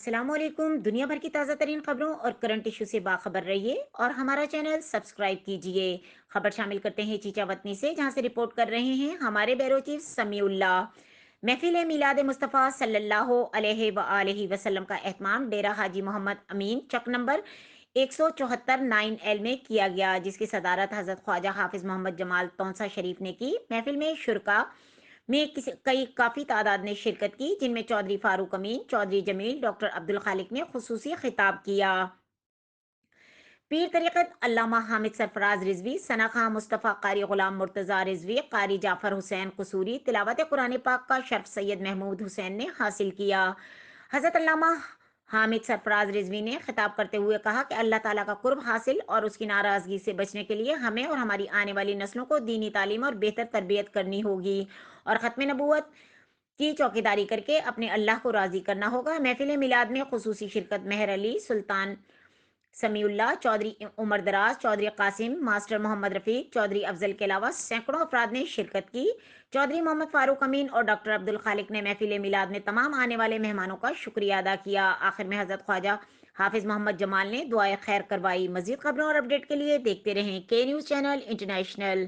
السلام علیکم۔ دنیا بھر کی تازہ ترین خبروں اور کرنٹ ایشو سے باخبر رہیے اور ہمارا چینل سبسکرائب کیجئے۔ خبر شامل کرتے ہیں چیچا وطنی سے، جہاں سے رپورٹ کر رہے ہیں ہمارے بیرو چیف سمیع اللہ۔ محفل میلاد مصطفیٰ صلی اللہ علیہ وآلہ وسلم کا اہتمام ڈیرہ حاجی محمد امین چک نمبر 174 9L میں کیا گیا، جس کی صدارت حضرت خواجہ حافظ محمد جمال تونسہ شریف نے کی۔ محفل میں شرکا میں کافی تعداد نے شرکت کی، جن میں چودھری فاروق امین، چودھری جمیل، ڈاکٹر عبدالخالق نے خصوصی خطاب کیا۔ پیر طریقت علامہ حامد سرفراز رضوی، ثنا خاں مصطفیٰ، قاری غلام مرتضیٰ رضوی، قاری جعفر حسین قصوری، تلاوت قرآن پاک کا شرف سید محمود حسین نے حاصل کیا۔ حضرت علامہ حامد سرفراز رضوی نے خطاب کرتے ہوئے کہا کہ اللہ تعالیٰ کا قرب حاصل اور اس کی ناراضگی سے بچنے کے لیے ہمیں اور ہماری آنے والی نسلوں کو دینی تعلیم اور بہتر تربیت کرنی ہوگی اور ختم نبوت کی چوکیداری کر کے اپنے اللہ کو راضی کرنا ہوگا۔ محفل میلاد میں خصوصی شرکت مہر علی، سلطان سمیع اللہ، چودھری عمر دراز، چودھری قاسم، ماسٹر محمد رفیق، چودھری افضل کے علاوہ سینکڑوں افراد نے شرکت کی۔ چودھری محمد فاروق امین اور ڈاکٹر عبدالخالق نے محفل میلاد میں تمام آنے والے مہمانوں کا شکریہ ادا کیا۔ آخر میں حضرت خواجہ حافظ محمد جمال نے دعائے خیر کروائی۔ مزید خبروں اور اپڈیٹ کے لیے دیکھتے رہیں کے نیوز چینل انٹرنیشنل۔